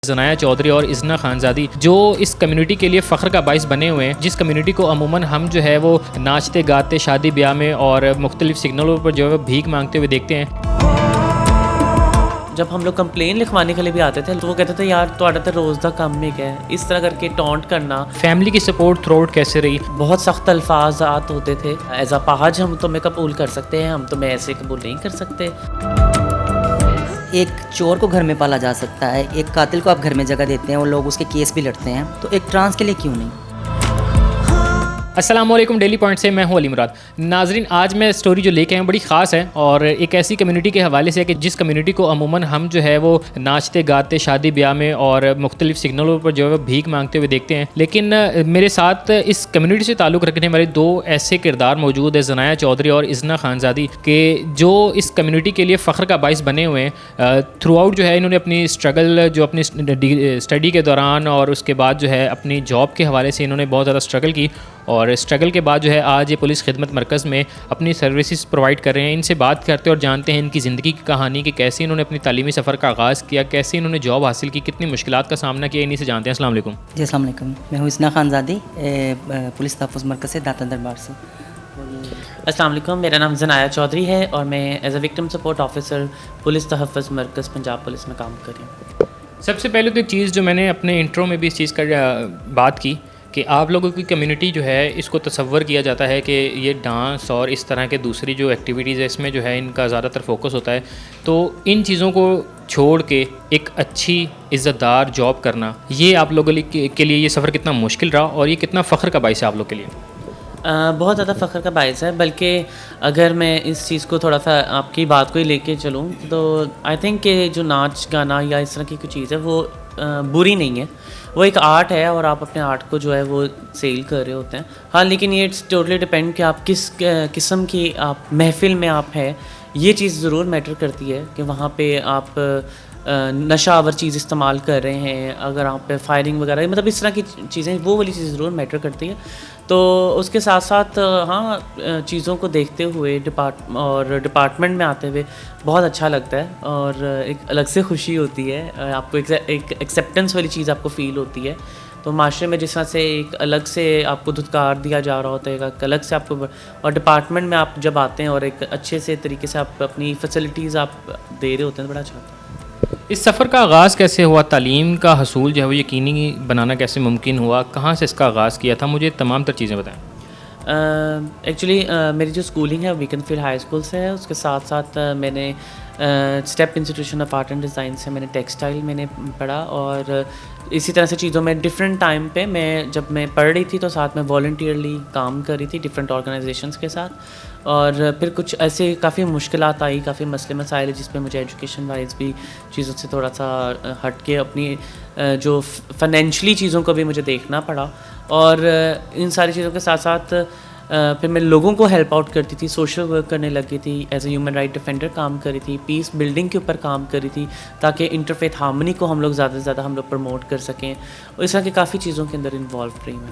ثنایا چودھری اور ازنا خانزادی جو اس کمیونٹی کے لیے فخر کا باعث بنے ہوئے ہیں، جس کمیونٹی کو عموماً ہم جو ہے وہ ناچتے گاتے شادی بیاہ میں اور مختلف سگنلوں پر جو ہے وہ بھیک مانگتے ہوئے دیکھتے ہیں۔ جب ہم لوگ کمپلین لکھوانے کے لیے بھی آتے تھے تو وہ کہتے تھے یار تھوڑا تو روز دا کم ہی ہے، اس طرح کر کے ٹونٹ کرنا۔ فیملی کی سپورٹ تھرو آؤٹ کیسے رہی؟ بہت سخت الفاظات ہوتے تھے، ایز اے پاج ہم تمہیں قبول کر سکتے ہیں، ہم تمہیں ایسے قبول نہیں کر سکتے۔ ایک چور کو گھر میں پالا جا سکتا ہے، ایک قاتل کو آپ گھر میں جگہ دیتے ہیں اور لوگ اس کے کیس بھی لڑتے ہیں، تو ایک ٹرانس کے لیے کیوں نہیں؟ السلام علیکم، ڈیلی پوائنٹ سے میں ہوں علی مراد۔ ناظرین، آج میں اسٹوری جو لے کے آیا ہوں بڑی خاص ہے اور ایک ایسی کمیونٹی کے حوالے سے کہ جس کمیونٹی کو عموماً ہم جو ہے وہ ناچتے گاتے شادی بیاہ میں اور مختلف سگنلوں پر جو ہے وہ بھیک مانگتے ہوئے دیکھتے ہیں، لیکن میرے ساتھ اس کمیونٹی سے تعلق رکھنے والے دو ایسے کردار موجود ہیں، ثنایا چودھری اور ازنا خانزادی، کہ جو اس کمیونٹی کے لیے فخر کا باعث بنے ہوئے ہیں۔ تھرو آؤٹ جو ہے انہوں نے اپنی اسٹرگل جو اپنی اسٹڈی کے دوران اور اس کے بعد جو ہے اپنی جاب کے حوالے سے انہوں نے بہت زیادہ اسٹرگل کی، اور اسٹرگل کے بعد جو ہے آج یہ پولیس خدمت مرکز میں اپنی سروسز پرووائڈ کر رہے ہیں۔ ان سے بات کرتے اور جانتے ہیں ان کی زندگی کی کہانی، کہ کیسے انہوں نے اپنی تعلیمی سفر کا آغاز کیا، کیسے انہوں نے جاب حاصل کی، کتنی مشکلات کا سامنا کیا، انہیں سے جانتے ہیں۔ السلام علیکم۔ جی السلام علیکم، میں ہوں ازنا خانزادی، پولیس تحفظ مرکز سے داتا دربار سے۔ السلام علیکم، میرا نام ثنایا چودھری ہے اور میں as a victim support officer police تحفظ مرکز پنجاب پولیس میں کام کر رہی ہوں۔ سب سے پہلے تو ایک چیز جو میں نے اپنے انٹرو میں بھی اس چیز کا بات کی کہ آپ لوگوں کی کمیونٹی جو ہے اس کو تصور کیا جاتا ہے کہ یہ ڈانس اور اس طرح کے دوسری جو ایکٹیویٹیز ہے اس میں جو ہے ان کا زیادہ تر فوکس ہوتا ہے، تو ان چیزوں کو چھوڑ کے ایک اچھی عزت دار جاب کرنا، یہ آپ لوگوں کے لیے یہ سفر کتنا مشکل رہا اور یہ کتنا فخر کا باعث ہے آپ لوگ کے لیے؟ بہت زیادہ فخر کا باعث ہے، بلکہ اگر میں اس چیز کو تھوڑا سا آپ کی بات کو ہی لے کے چلوں تو آئی تھنک کہ جو ناچ گانا یا اس طرح کی کوئی چیز ہے وہ بری نہیں ہے، وہ ایک آرٹ ہے اور آپ اپنے آرٹ کو جو ہے وہ سیل کر رہے ہوتے ہیں۔ ہاں، لیکن یہ اٹس ٹوٹلی ڈپینڈ کہ آپ کس قسم کی آپ محفل میں آپ ہے، یہ چیز ضرور میٹر کرتی ہے کہ وہاں پہ آپ نشہ آور چیز استعمال کر رہے ہیں، اگر آپ پہ فائرنگ وغیرہ مطلب اس طرح کی چیزیں، وہ والی چیز ضرور میٹر کرتی ہے۔ تو اس کے ساتھ ساتھ ہاں چیزوں کو دیکھتے ہوئے ڈپارٹمنٹ میں آتے ہوئے بہت اچھا لگتا ہے اور ایک الگ سے خوشی ہوتی ہے، آپ کو ایک ایکسیپٹنس والی چیز آپ کو فیل ہوتی ہے۔ تو معاشرے میں جس طرح سے ایک الگ سے آپ کو دھتکار دیا جا رہا ہوتا ہے، ایک الگ سے آپ کو، اور ڈپارٹمنٹ میں آپ جب آتے ہیں اور ایک اچھے سے طریقے سے آپ اپنی فیسلٹیز آپ دے رہے ہوتے ہیں تو بڑا اچھا ہوتا ہے۔ اس سفر کا آغاز کیسے ہوا؟ تعلیم کا حصول جو ہے وہ یقینی بنانا کیسے ممکن ہوا؟ کہاں سے اس کا آغاز کیا تھا؟ مجھے تمام تر چیزیں بتائیں۔ ایکچولی میری جو اسکولنگ ہے ویکن فیلڈ ہائی اسکول سے ہے، اس کے ساتھ ساتھ میں نے step institution of art and design سے میں نے ٹیکسٹائل میں نے پڑھا، اور اسی طرح سے چیزوں میں ڈفرینٹ ٹائم پہ جب میں پڑھ رہی تھی تو ساتھ میں والنٹیئرلی کام کر رہی تھی ڈفرینٹ آرگنائزیشنس کے ساتھ، اور پھر کچھ ایسے کافی مشکلات آئی، کافی مسئلے مسائل جس پہ مجھے ایجوکیشن وائز بھی چیزوں سے تھوڑا سا ہٹ کے اپنی جو فائنینشلی چیزوں کو بھی مجھے دیکھنا پڑا، اور ان ساری چیزوں کے ساتھ ساتھ پھر میں لوگوں کو ہیلپ آؤٹ کرتی تھی، سوشل ورک کرنے لگی تھی، as a human right defender کام کری تھی، پیس بلڈنگ کے اوپر کام کری تھی تاکہ انٹرفیتھ ہارمنی کو ہم لوگ زیادہ سے زیادہ ہم لوگ پروموٹ کر سکیں، اور اس طرح کی کافی چیزوں کے اندر انوالو رہی میں۔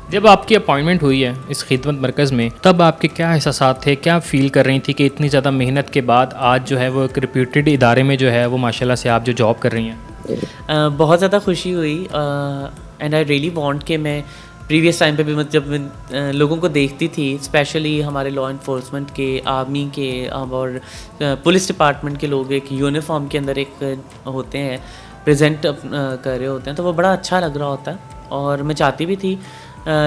جب آپ کی اپائنٹمنٹ ہوئی ہے اس خدمت مرکز میں، تب آپ کے کیا احساسات تھے؟ کیا فیل کر رہی تھی کہ اتنی زیادہ محنت کے بعد آج جو ہے وہ ایک ریپیوٹیڈ ادارے میں جو ہے وہ ماشاءاللہ سے آپ جو جاب کر رہی ہیں؟ بہت زیادہ خوشی ہوئی، اینڈ آئی ریئلی وانٹ کہ میں پریویس ٹائم پہ بھی جب میں لوگوں کو دیکھتی تھی، اسپیشلی ہمارے لا انفورسمنٹ کے، آرمی کے اور پولیس ڈپارٹمنٹ کے لوگ ایک یونیفارم کے اندر ایک ہوتے ہیں پریزنٹ کر رہے ہوتے ہیں، تو وہ بڑا اچھا لگ رہا ہوتا ہے اور میں چاہتی بھی تھی،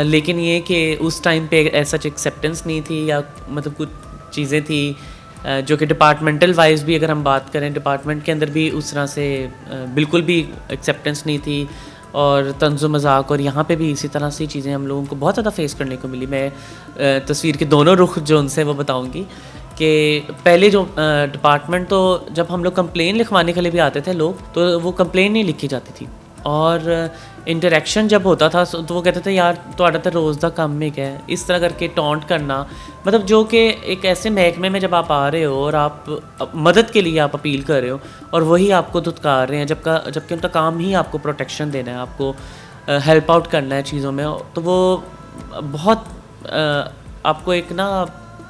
لیکن یہ کہ اس ٹائم پہ ایسا ایکسیپٹنس نہیں تھی، یا مطلب کچھ چیزیں تھی جو کہ ڈپارٹمنٹل وائز بھی اگر ہم بات کریں ڈپارٹمنٹ کے اندر بھی اس طرح سے بالکل بھی ایکسیپٹنس نہیں تھی، اور طنز و مذاق، اور یہاں پہ بھی اسی طرح سے چیزیں ہم لوگوں کو بہت زیادہ فیس کرنے کو ملی۔ میں تصویر کے دونوں رخ جو ان سے وہ بتاؤں گی کہ پہلے جو ڈپارٹمنٹ، تو جب ہم لوگ کمپلین لکھوانے کے لیے بھی آتے تھے لوگ، تو وہ کمپلین نہیں لکھی جاتی تھی، اور انٹریکشن جب ہوتا تھا تو وہ کہتے تھے یار تھوڑا تو روز دا کم ہی ہے، اس طرح کر کے ٹونٹ کرنا، مطلب جو کہ ایک ایسے محکمے میں جب آپ آ رہے ہو اور آپ مدد کے لیے آپ اپیل کر رہے ہو اور وہی آپ کو دھتکار رہے ہیں، جبکہ ان کا کام ہی آپ کو پروٹیکشن دینا ہے، آپ کو ہیلپ آؤٹ کرنا ہے چیزوں میں، تو وہ بہت آپ کو ایک نا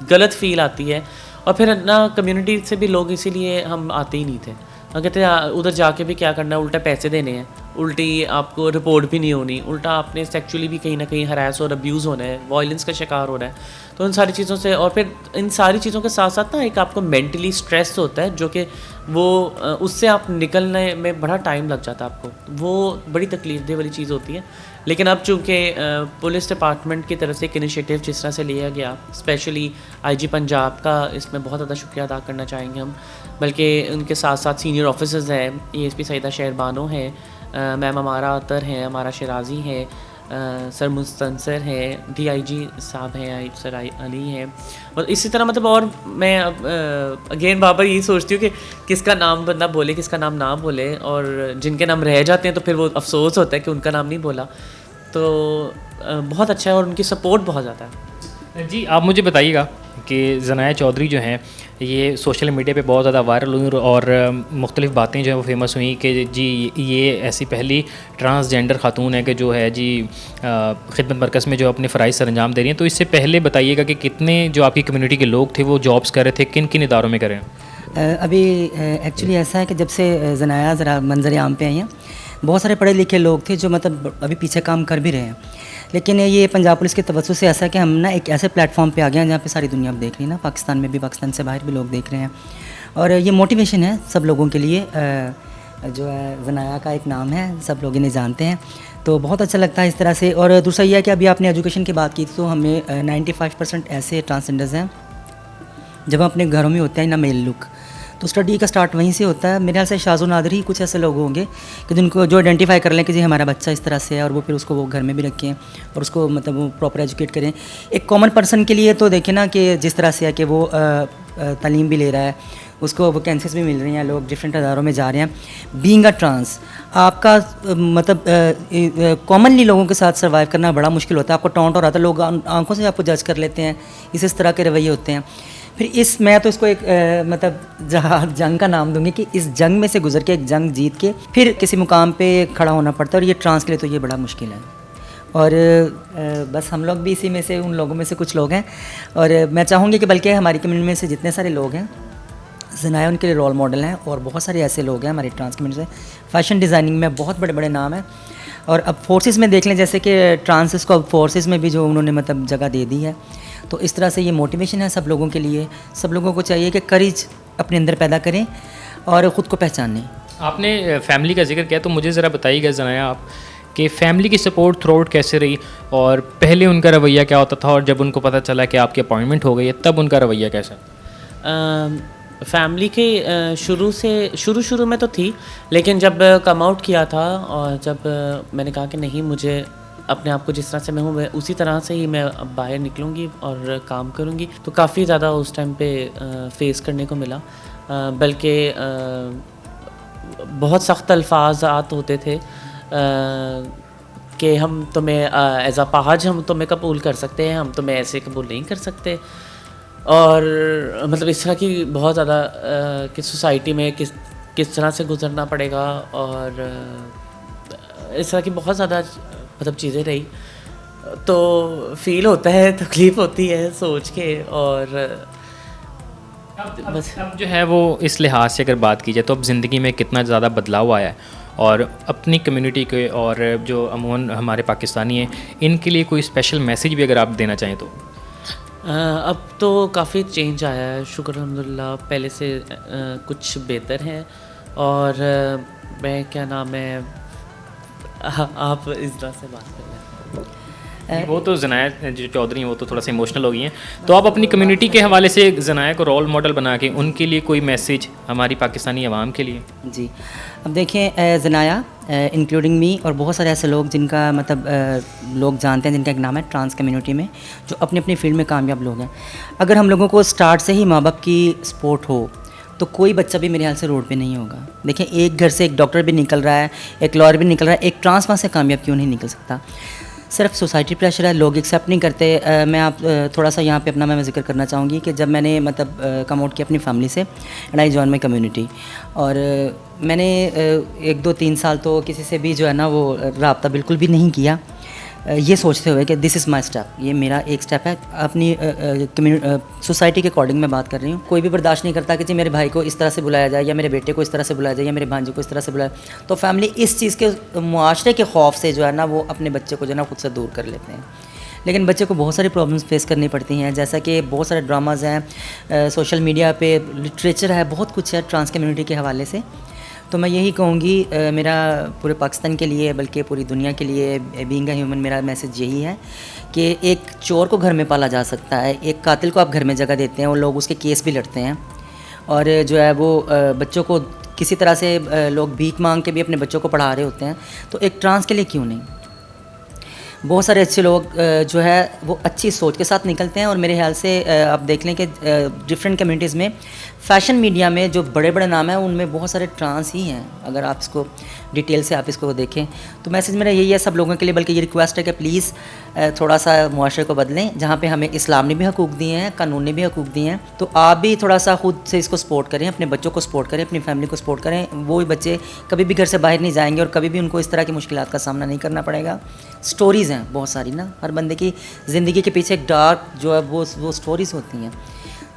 غلط فیل آتی ہے، اور پھر نا کمیونٹی سے بھی لوگ اسی لیے ہم آتے ہی نہیں تھے، ہم کہتے ہیں ادھر جا کے بھی کیا کرنا ہے, الٹا پیسے دینے ہیں, الٹی آپ کو رپورٹ بھی نہیں ہونی, الٹا آپ نے سیکچولی بھی کہیں نہ کہیں ہراس اور ابیوز ہونا ہے, وائلنس کا شکار ہونا ہے. تو ان ساری چیزوں سے, اور پھر ان ساری چیزوں کے ساتھ ساتھ نا ایک آپ کو مینٹلی اسٹریس ہوتا ہے, جو کہ وہ اس سے آپ نکلنے میں بڑا ٹائم لگ جاتا ہے آپ کو, وہ بڑی تکلیف دہ والی چیز ہوتی ہے. لیکن اب چونکہ پولیس ڈپارٹمنٹ کی طرف سے ایک انیشیٹو جس طرح سے لیا گیا, اسپیشلی آئی جی پنجاب کا اس میں بہت زیادہ شکریہ ادا کرنا چاہیں گے ہم, بلکہ ان کے ساتھ ساتھ سینئر آفیسرز ہیں, اے ایس پی سعیدہ شہر بانو ہیں, میم ہمارا اطہر ہیں, ہمارا شیرازی ہے, سر مستنصر ہے, ڈی آئی جی صاحب ہیں, سر علی ہیں, اور اسی طرح مطلب. اور میں اگین بابا یہی سوچتی ہوں کہ کس کا نام بندہ بولے, کس کا نام نہ بولے, اور جن کے نام رہ جاتے ہیں تو پھر وہ افسوس ہوتا ہے کہ ان کا نام نہیں بولا. تو بہت اچھا ہے, اور ان کی سپورٹ بہت زیادہ ہے. جی آپ مجھے بتائیے گا کہ ثنایا چودھری جو ہیں یہ سوشل میڈیا پہ بہت زیادہ وائرل ہوئی, اور مختلف باتیں جو ہیں وہ فیمس ہوئیں کہ جی یہ ایسی پہلی ٹرانسجینڈر خاتون ہے کہ جو ہے جی خدمت مرکز میں جو اپنے فرائض سر انجام دے رہی ہیں. تو اس سے پہلے بتائیے گا کہ کتنے جو آپ کی کمیونٹی کے لوگ تھے وہ جابس کر رہے تھے, کن کن اداروں میں کریں؟ ابھی ایکچولی ایسا ہے کہ جب سے ثنایا ذرا منظر عام پہ آئی ہیں, بہت سارے پڑھے لکھے لوگ تھے جو مطلب ابھی پیچھے کام کر بھی رہے ہیں, لیکن یہ پنجاب پولیس کے توسط سے ایسا ہے کہ ہم نا ایک ایسے پلیٹ فارم پہ آ گئے ہیں جہاں پہ ساری دنیا اب دیکھ رہی ہے نا, پاکستان میں بھی, پاکستان سے باہر بھی لوگ دیکھ رہے ہیں, اور یہ موٹیویشن ہے سب لوگوں کے لیے. جو ہے ثنایا کا ایک نام ہے, سب لوگ انہیں جانتے ہیں, تو بہت اچھا لگتا ہے اس طرح سے. اور دوسرا یہ ہے کہ ابھی آپ نے ایجوکیشن کی بات کی تو ہمیں 95% ایسے ٹرانسجینڈرز ہیں جب ہم اپنے گھروں میں ہوتے ہیں نا میل لک, تو اسٹڈی کا سٹارٹ وہیں سے ہوتا ہے. میرے خیال سے شاذ و نادر ہی کچھ ایسے لوگ ہوں گے کہ جن کو جو آئیڈینٹیفائی کر لیں کہ جی ہمارا بچہ اس طرح سے ہے, اور وہ پھر اس کو وہ گھر میں بھی رکھیں اور اس کو مطلب وہ پراپر ایجوکیٹ کریں. ایک کامن پرسن کے لیے تو دیکھیں نا کہ جس طرح سے ہے کہ وہ تعلیم بھی لے رہا ہے, اس کو ویکینسیز بھی مل رہی ہیں, لوگ ڈفرینٹ اداروں میں جا رہے ہیں. بینگ اے ٹرانس آپ کا مطلب کامنلی لوگوں کے ساتھ سروائیو کرنا بڑا مشکل ہوتا ہے. آپ کو ٹونٹ ہو رہا تھا, لوگ آنکھوں سے آپ کو جج کر لیتے ہیں, اس طرح کے رویے ہوتے ہیں. پھر میں تو اس کو ایک مطلب جنگ کا نام دوں گی کہ اس جنگ میں سے گزر کے, ایک جنگ جیت کے پھر کسی مقام پہ کھڑا ہونا پڑتا ہے, اور یہ ٹرانس کے لیے تو یہ بڑا مشکل ہے. اور بس ہم لوگ بھی اسی میں سے, ان لوگوں میں سے کچھ لوگ ہیں, اور میں چاہوں گی کہ بلکہ ہماری کمیونٹی میں سے جتنے سارے لوگ ہیں ثنایا ان کے لیے رول ماڈل ہیں, اور بہت سارے ایسے لوگ ہیں ہماری ٹرانس کمیونٹی سے. فیشن ڈیزائننگ میں بہت بڑے بڑے نام ہیں, اور اب فورسز میں دیکھ لیں, جیسے کہ ٹرانسز کو اب فورسز میں بھی جو انہوں نے مطلب جگہ دے دی ہے, تو اس طرح سے یہ موٹیویشن ہے سب لوگوں کے لیے. سب لوگوں کو چاہیے کہ کریج اپنے اندر پیدا کریں اور خود کو پہچانیں. آپ نے فیملی کا ذکر کیا, تو مجھے ذرا بتائیے گا ثنایا آپ کہ فیملی کی سپورٹ تھرو آؤٹ کیسے رہی, اور پہلے ان کا رویہ کیا ہوتا تھا, اور جب ان کو پتہ چلا کہ آپ کی اپائنٹمنٹ ہو گئی ہے تب ان کا رویہ کیسا؟ فیملی کے شروع میں تو تھی, لیکن جب کم آؤٹ کیا تھا اور جب میں نے کہا کہ نہیں, مجھے اپنے آپ کو جس طرح سے میں ہوں میں اسی طرح سے ہی میں اب باہر نکلوں گی اور کام کروں گی, تو کافی زیادہ اس ٹائم پہ فیس کرنے کو ملا. بلکہ بہت سخت الفاظات ہوتے تھے کہ ہم تمہیں ایز اے پہاج ہم تمہیں قبول کر سکتے ہیں, ہم تمہیں ایسے قبول نہیں کر سکتے, اور مطلب اس طرح کی بہت زیادہ کہ سوسائٹی میں کس طرح سے گزرنا پڑے گا, اور اس طرح کی بہت زیادہ مطلب چیزیں رہی. تو فیل ہوتا ہے, تکلیف ہوتی ہے سوچ کے. اور بس اب جو ہے وہ اس لحاظ سے اگر بات کی جائے تو اب زندگی میں کتنا زیادہ بدلاؤ آیا ہے, اور اپنی کمیونٹی کے اور جو عموماً ہمارے پاکستانی ہیں ان کے لیے کوئی اسپیشل میسیج بھی اگر آپ دینا چاہیں تو؟ اب تو کافی چینج آیا ہے, شکر الحمدللہ, پہلے سے کچھ بہتر ہیں. اور میں کیا نام ہے, آپ اس طرح سے بات کر رہے ہیں. وہ تو ثنایا جو چودھری ہیں وہ تو تھوڑا سا ایموشنل ہو گئی ہیں, تو آپ اپنی کمیونٹی کے حوالے سے ثنایا کو رول ماڈل بنا کے ان کے لیے کوئی میسیج ہماری پاکستانی عوام کے لیے؟ جی اب دیکھیں, ثنایا انکلوڈنگ می اور بہت سارے ایسے لوگ جن کا مطلب لوگ جانتے ہیں, جن کا ایک نام ہے ٹرانس کمیونٹی میں, جو اپنی اپنی فیلڈ میں کامیاب لوگ ہیں. اگر ہم لوگوں کو سٹارٹ سے ہی ماں باپ کی سپورٹ ہو تو کوئی بچہ بھی میرے خیال سے روڈ پہ نہیں ہوگا. دیکھیں ایک گھر سے ایک ڈاکٹر بھی نکل رہا ہے, ایک لائر بھی نکل رہا ہے, ایک ٹرانس وہاں سے کامیاب کیوں نہیں نکل سکتا؟ صرف سوسائٹی پریشر ہے, لوگ ایکسیپٹ نہیں کرتے. میں آپ تھوڑا سا یہاں پہ اپنا میں ذکر کرنا چاہوں گی کہ جب میں نے مطلب کم آؤٹ کیا اپنی فیملی سے, and I join my community, اور میں نے 1-2-3 سال تو کسی سے بھی جو ہے نا وہ رابطہ بالکل بھی نہیں کیا. یہ سوچتے ہوئے کہ دس از مائی اسٹیپ، یہ میرا ایک اسٹیپ ہے. اپنی سوسائٹی کے اکارڈنگ میں بات کر رہی ہوں. کوئی بھی برداشت نہیں کرتا کہ جی میرے بھائی کو اس طرح سے بلایا جائے یا میرے بیٹے کو اس طرح سے بلایا جائے یا میرے بھانجے کو اس طرح سے بلایا. تو فیملی اس چیز کے معاشرے کے خوف سے جو ہے نا وہ اپنے بچے کو جو ہے نا خود سے دور کر لیتے ہیں. لیکن بچے کو بہت ساری پرابلمس فیس کرنی پڑتی ہیں، جیسا کہ بہت سارے ڈراماز ہیں، سوشل میڈیا پہ لٹریچر ہے، بہت کچھ ہے ٹرانس کمیونٹی کے حوالے سے. تو میں یہی کہوں گی، میرا پورے پاکستان کے لیے بلکہ پوری دنیا کے لیے بینگ اے ہیومن میرا میسج یہی ہے کہ ایک چور کو گھر میں پالا جا سکتا ہے، ایک قاتل کو آپ گھر میں جگہ دیتے ہیں اور لوگ اس کے کیس بھی لڑتے ہیں، اور جو ہے وہ بچوں کو کسی طرح سے لوگ بھیک مانگ کے بھی اپنے بچوں کو پڑھا رہے ہوتے ہیں. تو ایک ٹرانس کے لیے کیوں نہیں؟ بہت سارے اچھے لوگ جو ہے وہ اچھی سوچ کے ساتھ نکلتے ہیں، اور میرے خیال سے آپ دیکھ لیں کہ ڈفرینٹ کمیونٹیز میں فیشن میڈیا میں جو بڑے بڑے نام ہیں ان میں بہت سارے ٹرانس ہی ہیں. اگر آپ اس کو ڈیٹیل سے آپ اس کو دیکھیں تو میسج میرا یہی ہے سب لوگوں کے لیے، بلکہ یہ ریکویسٹ ہے کہ پلیز تھوڑا سا معاشرے کو بدلیں. جہاں پہ ہمیں اسلام نے بھی حقوق دیے ہیں، قانون نے بھی حقوق دیے ہیں، تو آپ بھی تھوڑا سا خود سے اس کو سپورٹ کریں، اپنے بچوں کو سپورٹ کریں، اپنی فیملی کو سپورٹ کریں. وہ بچے کبھی بھی گھر سے باہر نہیں جائیں گے اور کبھی بھی ان کو اس طرح کی مشکلات کا سامنا نہیں کرنا پڑے گا. سٹوریز ہیں بہت ساری نا، ہر بندے کی زندگی کے پیچھے ایک ڈارک جو ہے وہ سٹوریز ہوتی ہیں.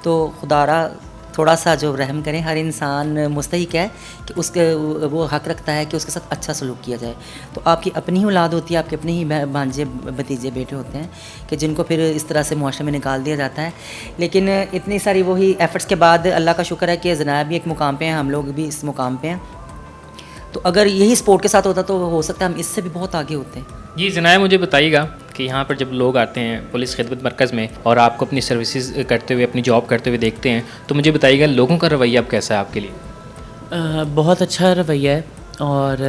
تو خدا را تھوڑا سا جو رحم کریں. ہر انسان مستحق ہے کہ اس کے وہ حق رکھتا ہے کہ اس کے ساتھ اچھا سلوک کیا جائے. تو آپ کی اپنی ہی اولاد ہوتی ہے، آپ کے اپنے ہی بھانجے بھتیجے بیٹے ہوتے ہیں کہ جن کو پھر اس طرح سے معاشرے میں نکال دیا جاتا ہے. لیکن اتنی ساری وہی ایفرٹس کے بعد اللہ کا شکر ہے کہ زنایا بھی ایک مقام پہ ہیں، ہم لوگ بھی اس مقام پہ ہیں. تو اگر یہی سپورٹ کے ساتھ ہوتا تو ہو سکتا ہے ہم اس سے بھی بہت آگے ہوتے ہیں. جی زنایا، مجھے بتائیے گا کہ یہاں پر جب لوگ آتے ہیں پولیس خدمت مرکز میں اور آپ کو اپنی سروسز کرتے ہوئے، اپنی جاب کرتے ہوئے دیکھتے ہیں، تو مجھے بتائیے گا لوگوں کا رویہ اب کیسا ہے آپ کے لیے؟ بہت اچھا رویہ ہے، اور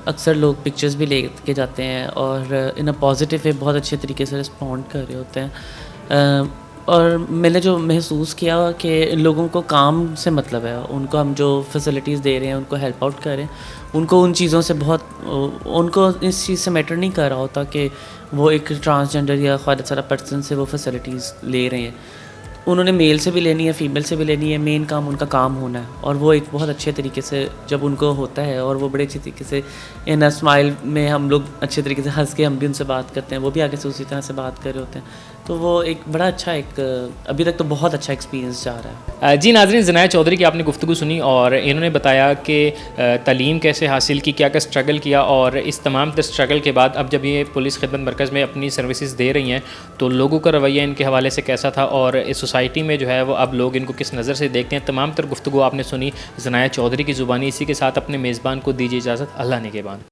اکثر لوگ پکچرز بھی لے کے جاتے ہیں اور ان اے پازیٹیو وے بہت اچھے طریقے سے رسپونڈ کر رہے ہوتے ہیں. اور میں نے جو محسوس کیا کہ لوگوں کو کام سے مطلب ہے، ان کو ہم جو فیسلٹیز دے رہے ہیں، ان کو ہیلپ آؤٹ کر رہے ہیں، ان کو ان چیزوں سے بہت، ان کو اس چیز سے میٹر نہیں کر رہا ہوتا کہ وہ ایک ٹرانسجنڈر یا خارج سارا پرسن سے وہ فیسلٹیز لے رہے ہیں. انہوں نے میل سے بھی لینی ہے، فیمیل سے بھی لینی ہے، مین کام ان کا کام ہونا ہے. اور وہ ایک بہت اچھے طریقے سے جب ان کو ہوتا ہے، اور وہ بڑے اچھے طریقے سے ان اسمائل میں ہم لوگ اچھے طریقے سے ہنس کے ہم بھی ان سے بات کرتے ہیں، وہ بھی آگے سے اسی طرح سے بات کر رہے ہوتے ہیں. تو وہ ایک بڑا اچھا، ایک ابھی تک تو بہت اچھا ایکسپیرینس جا رہا ہے. جی ناظرین، زنایا چودھری کی آپ نے گفتگو سنی اور انہوں نے بتایا کہ تعلیم کیسے حاصل کی، کیا اسٹرگل کیا، اور اس تمام تر اسٹرگل کے بعد اب جب یہ پولیس خدمت مرکز میں اپنی سروسز دے رہی ہیں تو لوگوں کا رویہ ان کے حوالے سے کیسا تھا، اور اس سوسائٹی میں جو ہے وہ اب لوگ ان کو کس نظر سے دیکھتے ہیں. تمام تر گفتگو آپ نے سنی زنایا چودھری کی زبانی. اسی کے ساتھ اپنے میزبان کو دیجیے اجازت. اللہ نگہبان.